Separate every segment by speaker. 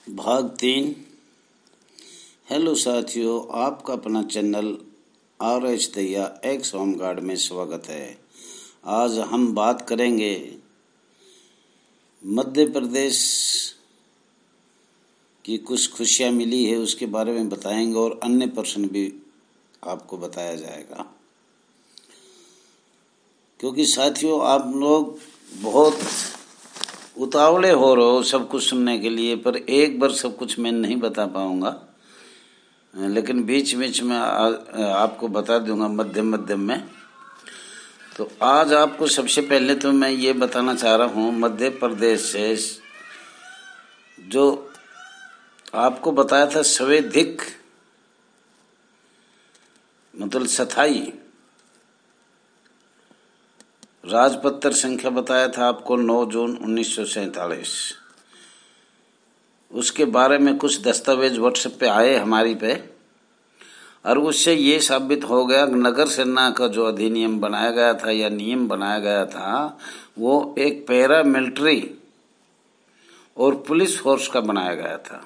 Speaker 1: भाग 3। हेलो साथियों, आपका अपना चैनल RH दैया एक्स होम गार्ड में स्वागत है। आज हम बात करेंगे मध्य प्रदेश की कुछ खुशियाँ मिली है उसके बारे में बताएंगे और अन्य प्रश्न भी आपको बताया जाएगा। क्योंकि साथियों आप लोग बहुत उतावले हो रहे हो सब कुछ सुनने के लिए, पर एक बार सब कुछ मैं नहीं बता पाऊंगा, लेकिन बीच बीच में आपको बता दूंगा मध्यम में। तो आज आपको सबसे पहले तो मैं ये बताना चाह रहा हूँ मध्य प्रदेश से जो आपको बताया था सर्वाधिक मतलब स्थायी राजपत्र संख्या बताया था आपको 9 जून 1947। उसके बारे में कुछ दस्तावेज व्हाट्सएप पे आए हमारी पे, और उससे ये साबित हो गया नगर सेना का जो अधिनियम बनाया गया था या नियम बनाया गया था वो एक पैरामिलिट्री और पुलिस फोर्स का बनाया गया था।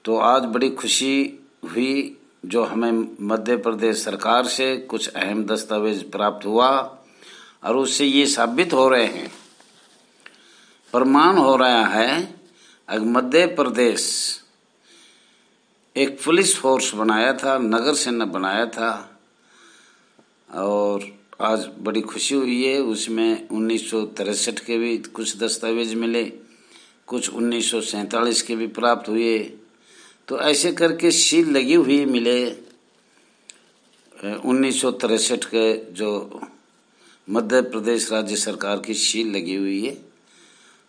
Speaker 1: तो आज बड़ी खुशी हुई जो हमें मध्य प्रदेश सरकार से कुछ अहम दस्तावेज प्राप्त हुआ, और उससे ये साबित हो रहे हैं, प्रमाण हो रहा है अगर मध्य प्रदेश एक पुलिस फोर्स बनाया था, नगर सेना बनाया था, और आज बड़ी खुशी हुई है। उसमें 1963 के भी कुछ दस्तावेज मिले, कुछ 1947 के भी प्राप्त हुए। तो ऐसे करके सील लगी हुई मिले 1963 के जो मध्य प्रदेश राज्य सरकार की सील लगी हुई है,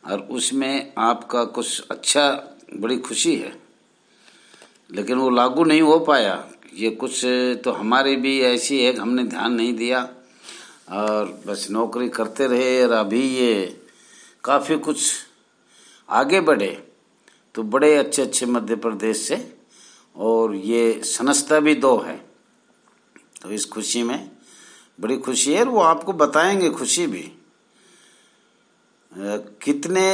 Speaker 1: और उसमें आपका कुछ अच्छा बड़ी खुशी है, लेकिन वो लागू नहीं हो पाया। ये कुछ तो हमारी भी ऐसी है, हमने ध्यान नहीं दिया और बस नौकरी करते रहे, और अभी ये काफ़ी कुछ आगे बढ़े तो बड़े अच्छे मध्य प्रदेश से, और ये संस्था भी 2 है। तो इस खुशी में बड़ी खुशी है, और वो आपको बताएंगे खुशी भी कितने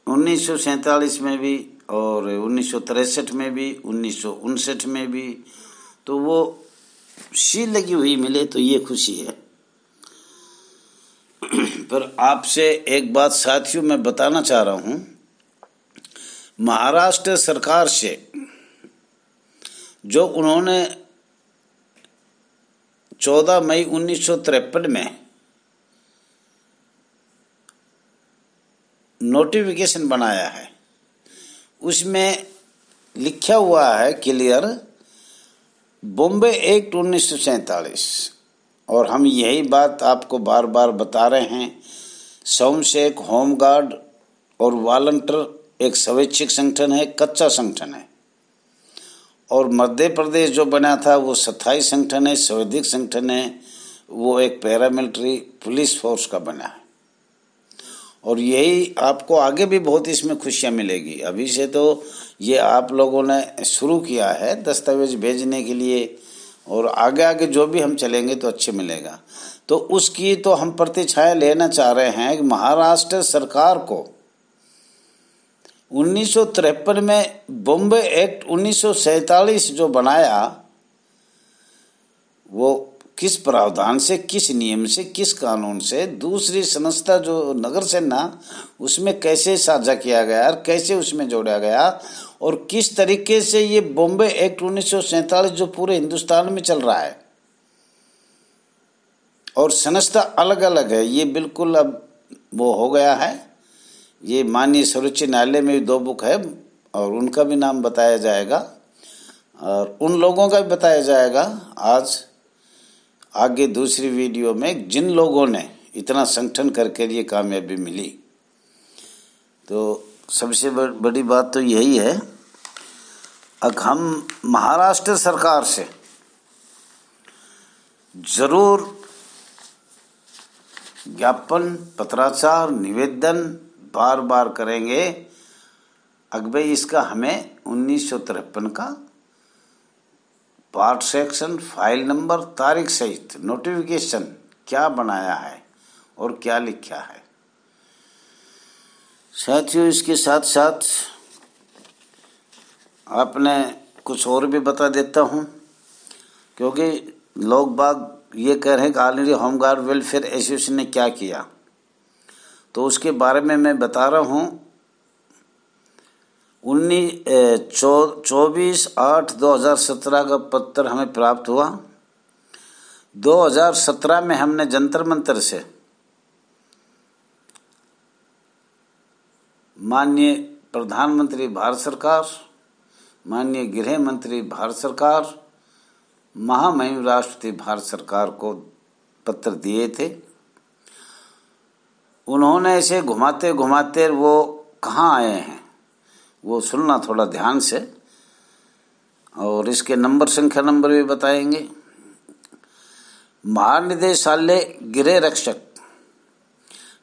Speaker 1: 1947 में भी और 1963 में भी 1959 में भी, तो वो सील लगी हुई मिले तो ये खुशी है। पर आपसे एक बात साथियों मैं बताना चाह रहा हूँ, महाराष्ट्र सरकार से जो उन्होंने 14 मई 1953 में नोटिफिकेशन बनाया है, उसमें लिखा हुआ है क्लियर बॉम्बे एक्ट 1947, और हम यही बात आपको बार बार बता रहे हैं। स्वयंसेवक होमगार्ड और वॉलंटियर एक स्वैच्छिक संगठन है, कच्चा संगठन है, और मध्य प्रदेश जो बना था वो स्थायी संगठन है, सर्वाधिक संगठन है, वो एक पैरामिलिट्री पुलिस फोर्स का बना है। और यही आपको आगे भी बहुत इसमें खुशियां मिलेगी। अभी से तो ये आप लोगों ने शुरू किया है दस्तावेज भेजने के लिए, और आगे आगे जो भी हम चलेंगे तो अच्छे मिलेगा। तो उसकी तो हम प्रतिछाया लेना चाह रहे हैं कि महाराष्ट्र सरकार को 1953 में बॉम्बे एक्ट 1947 जो बनाया वो किस प्रावधान से, किस नियम से, किस कानून से दूसरी संस्था जो नगर सेना उसमें कैसे साझा किया गया और कैसे उसमें जोड़ा गया, और किस तरीके से ये बॉम्बे एक्ट 1947 जो पूरे हिंदुस्तान में चल रहा है, और संस्था अलग अलग है, ये बिल्कुल अब वो हो गया है। ये माननीय सर्वोच्च न्यायालय में भी 2 बुक है, और उनका भी नाम बताया जाएगा और उन लोगों का भी बताया जाएगा आज आगे दूसरी वीडियो में, जिन लोगों ने इतना संगठन करके ये कामयाबी मिली। तो सबसे बड़ी बात तो यही है, अब हम महाराष्ट्र सरकार से जरूर ज्ञापन, पत्राचार, निवेदन बार बार करेंगे। अगर इसका हमें 1953 का पार्ट सेक्शन, फाइल नंबर, तारीख सहित नोटिफिकेशन क्या बनाया है और क्या लिखा है। साथियों, इसके साथ साथ आपने कुछ और भी बता देता हूँ, क्योंकि लोग बाग ये कह रहे हैं कि all India home guard welfare association ने क्या किया, तो उसके बारे में मैं बता रहा हूँ। 24/8/2017 का पत्र हमें प्राप्त हुआ। 2017 में हमने जंतर मंतर से माननीय प्रधानमंत्री भारत सरकार, माननीय गृह मंत्री भारत सरकार, महामहिम राष्ट्रपति भारत सरकार को पत्र दिए थे। उन्होंने ऐसे घुमाते घुमाते वो कहाँ आए हैं वो सुनना थोड़ा ध्यान से, और इसके संख्या नंबर भी बताएंगे। महानिदेशालय गृह रक्षक,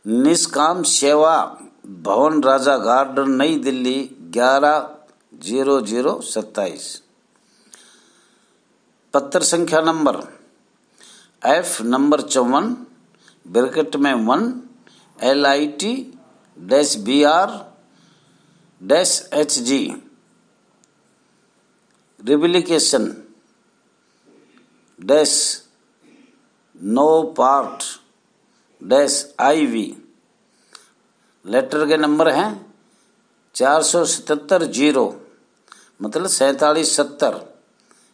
Speaker 1: निष्काम सेवा भवन, राजा गार्डन, नई दिल्ली 11/00/27। पत्र संख्या नंबर F नंबर 54 ब्रैकेट में 1 LIT-BR-HG रिबिलिकेशन -नो पार्ट -IV। लेटर के नंबर हैं 477-0 मतलब 4770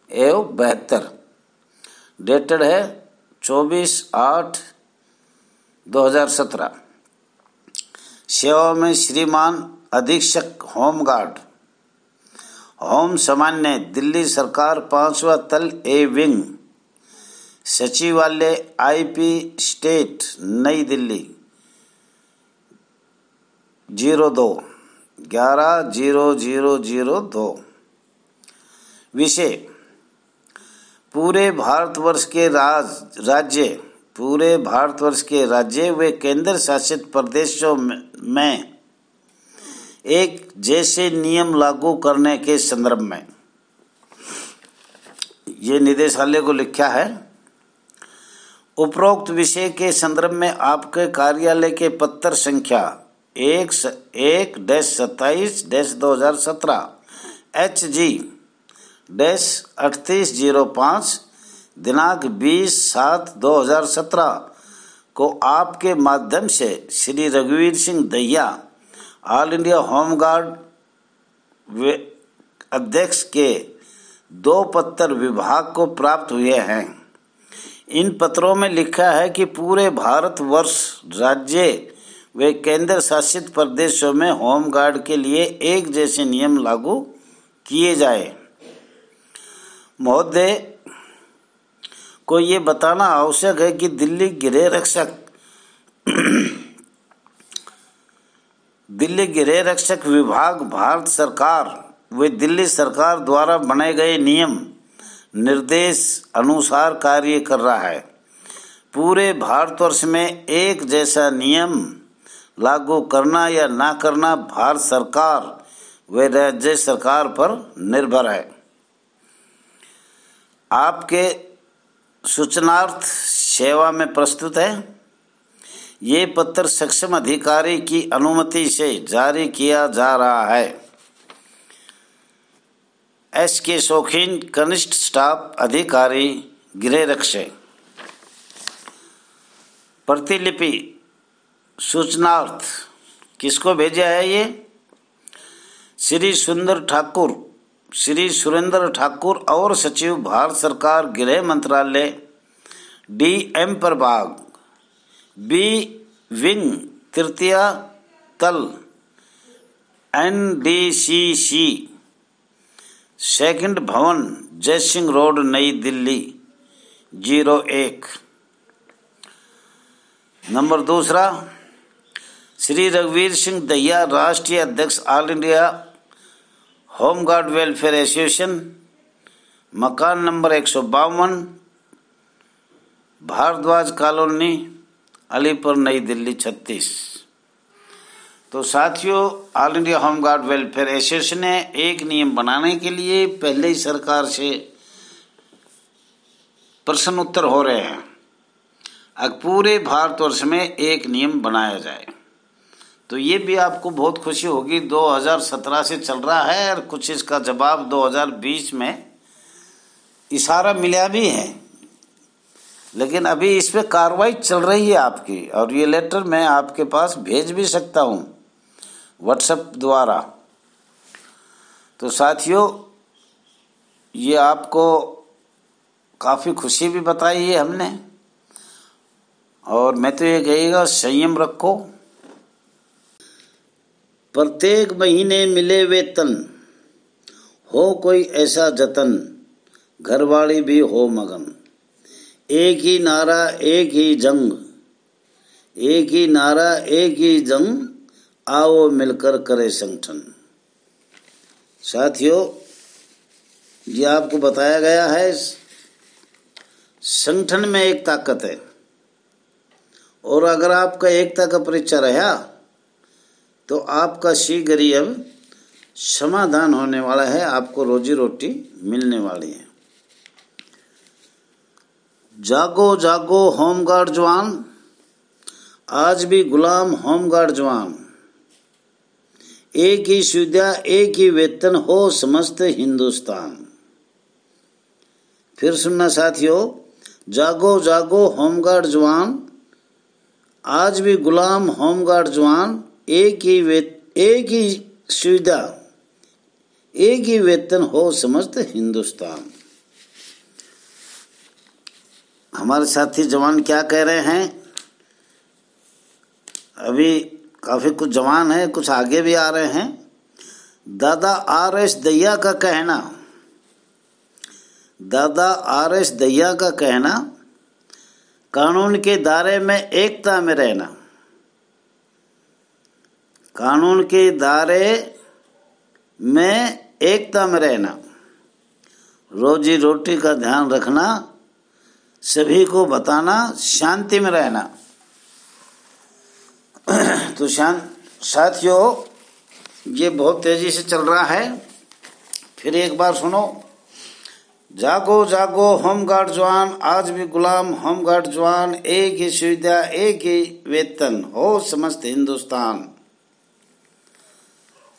Speaker 1: एवं 72। डेटेड है 24/8/2017। सेवा में श्रीमान अधीक्षक होम गार्ड, होम सामान्य, दिल्ली सरकार, 5वां तल, ए विंग, सचिवालय IP स्टेट, नई दिल्ली 11/00/02। विषय: पूरे भारतवर्ष के राज्य व केंद्र शासित प्रदेशों में एक जैसे नियम लागू करने के संदर्भ में। ये निदेशालय को लिखा है। उपरोक्त विषय के संदर्भ में आपके कार्यालय के पत्र संख्या 1-27-2017 HG-3805 दिनांक 20/7/2017 को आपके माध्यम से श्री रघुवीर Singh Dahiya, all India home guard अध्यक्ष के 2 पत्र विभाग को प्राप्त हुए हैं। इन पत्रों में लिखा है कि पूरे भारतवर्ष, राज्य वे केंद्र शासित प्रदेशों में होम गार्ड के लिए एक जैसे नियम लागू किए जाए। महोदय को ये बताना आवश्यक है कि दिल्ली गृह रक्षक विभाग भारत सरकार व दिल्ली सरकार द्वारा बनाए गए नियम निर्देश अनुसार कार्य कर रहा है। पूरे भारतवर्ष में एक जैसा नियम लागू करना या ना करना भारत सरकार व राज्य सरकार पर निर्भर है। आपके सूचनार्थ सेवा में प्रस्तुत है। ये पत्र सक्षम अधिकारी की अनुमति से जारी किया जा रहा है। SK शौकीन, कनिष्ठ स्टाफ अधिकारी, गृह रक्षक। प्रतिलिपि सूचनार्थ किसको भेजा है? ये श्री सुरेंद्र ठाकुर और सचिव भारत सरकार, गृह मंत्रालय, DM प्रभाग, B विंग, तृतीय तल, NDCC, 2nd भवन, जयसिंह रोड, नई दिल्ली 01। नंबर 2, श्री रघुवीर सिंह दहिया, राष्ट्रीय अध्यक्ष, all India home guard welfare association, मकान नंबर 152, भारद्वाज कॉलोनी, अलीपुर, नई दिल्ली 36। तो साथियों, all India home guard welfare association ने एक नियम बनाने के लिए पहले ही सरकार से प्रश्न उत्तर हो रहे हैं। अब पूरे भारतवर्ष में एक नियम बनाया जाए। तो ये भी आपको बहुत खुशी होगी। 2017 से चल रहा है और कुछ इसका जवाब 2020 में इशारा मिला भी है, लेकिन अभी इस पे कार्रवाई चल रही है आपकी। और ये लेटर मैं आपके पास भेज भी सकता हूँ व्हाट्सएप द्वारा। तो साथियों, ये आपको काफ़ी खुशी भी बताई है हमने, और मैं तो ये कहेगा संयम रखो। प्रत्येक महीने मिले वेतन, हो कोई ऐसा जतन, घरवाली भी हो मगन। एक ही नारा एक ही जंग, एक ही नारा एक ही जंग, आओ मिलकर करे संगठन। साथियों, ये आपको बताया गया है संगठन में एक ताकत है, और अगर आपका एकता का परिचय रहा तो आपका शीघ्र ही अब समाधान होने वाला है, आपको रोजी रोटी मिलने वाली है। जागो जागो होमगार्ड जवान, आज भी गुलाम होमगार्ड जवान। एक ही सुविधा एक ही वेतन हो समस्त हिंदुस्तान। फिर सुनना साथियों, जागो जागो होमगार्ड जवान, आज भी गुलाम होमगार्ड जवान। एक ही सुविधा एक ही वेतन हो समस्त हिंदुस्तान। हमारे साथी जवान क्या कह रहे हैं? अभी काफी कुछ जवान है, कुछ आगे भी आ रहे हैं। दादा आर.एस. दहिया का कहना, दादा आर.एस. दहिया का कहना, कानून के दायरे में एकता में रहना। कानून के दायरे में एकता में रहना, रोजी रोटी का ध्यान रखना, सभी को बताना, शांति में रहना। तो साथियों, ये बहुत तेजी से चल रहा है। फिर एक बार सुनो, जागो जागो होमगार्ड जवान, आज भी गुलाम होमगार्ड जवान। एक ही सुविधा एक ही वेतन हो समस्त हिंदुस्तान।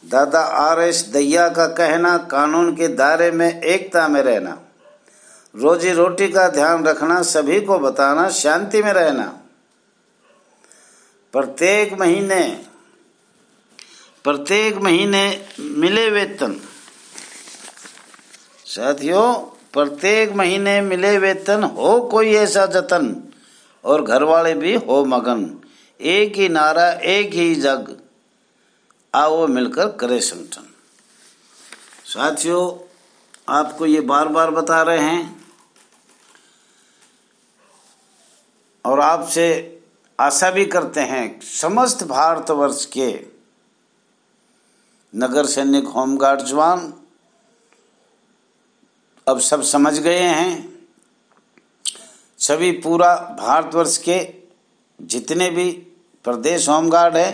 Speaker 1: दादा आर.एस. दहिया का कहना, कानून के दायरे में एकता में रहना, रोजी रोटी का ध्यान रखना, सभी को बताना, शांति में रहना। प्रत्येक महीने मिले वेतन। साथियों, प्रत्येक महीने मिले वेतन, हो कोई ऐसा जतन, और घरवाले भी हो मगन। एक ही नारा एक ही जग, आओ मिलकर करे संगठन। साथियों, आपको ये बार बार बता रहे हैं, और आपसे आशा भी करते हैं समस्त भारतवर्ष के नगर सैनिक होमगार्ड जवान अब सब समझ गए हैं। सभी पूरा भारतवर्ष के जितने भी प्रदेश होमगार्ड है,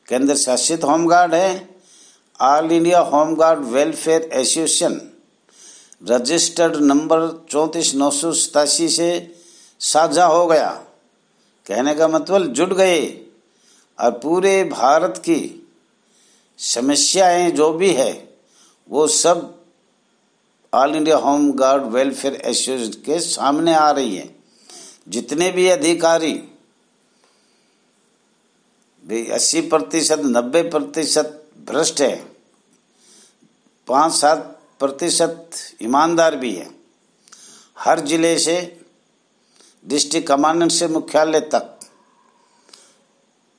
Speaker 1: केंद्र शासित होमगार्ड है, all India home guard welfare association registered number 34,987 से साझा हो गया। कहने का मतलब जुट गए, और पूरे भारत की समस्याएं जो भी है वो सब all India home guard welfare association के सामने आ रही है। जितने भी अधिकारी 80%, 90% भ्रष्ट है, 5-7% ईमानदार भी है। हर जिले से डिस्ट्रिक्ट कमांडेंट से मुख्यालय तक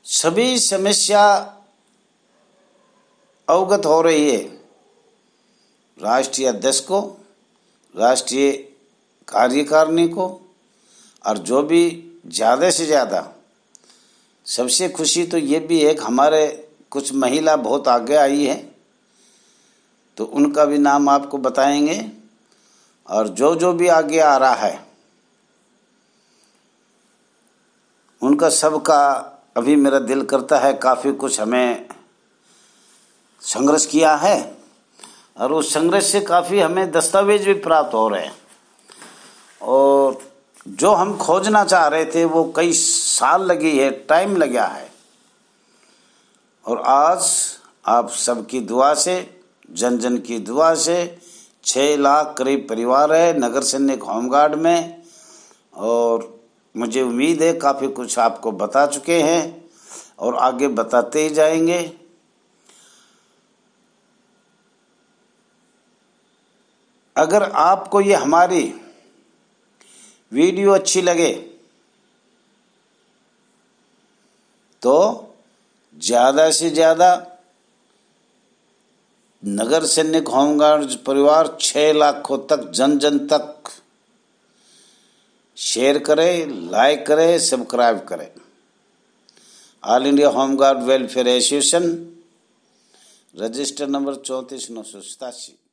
Speaker 1: सभी समस्या अवगत हो रही है। राष्ट्रीय अध्यक्ष को, राष्ट्रीय कार्यकारिणी को, और जो भी ज़्यादा से ज़्यादा, सबसे खुशी तो ये भी है कि हमारे कुछ महिला बहुत आगे आई है, तो उनका भी नाम आपको बताएंगे। और जो भी आगे आ रहा है उनका सबका अभी मेरा दिल करता है, काफ़ी कुछ हमें संघर्ष किया है, और उस संघर्ष से काफ़ी हमें दस्तावेज भी प्राप्त हो रहे हैं। और जो हम खोजना चाह रहे थे वो कई साल लगी है, टाइम लगा है। और आज आप सबकी दुआ से, जन जन की दुआ से 6 लाख करीब परिवार है नगर सैनिक होमगार्ड में। और मुझे उम्मीद है काफ़ी कुछ आपको बता चुके हैं और आगे बताते ही जाएंगे। अगर आपको ये हमारी वीडियो अच्छी लगे तो ज़्यादा से ज़्यादा नगर सैनिक होमगार्ड परिवार 6 लाखों तक, जन जन तक शेयर करें, लाइक करें, सब्सक्राइब करें। All India home guard welfare association, register number 34,987।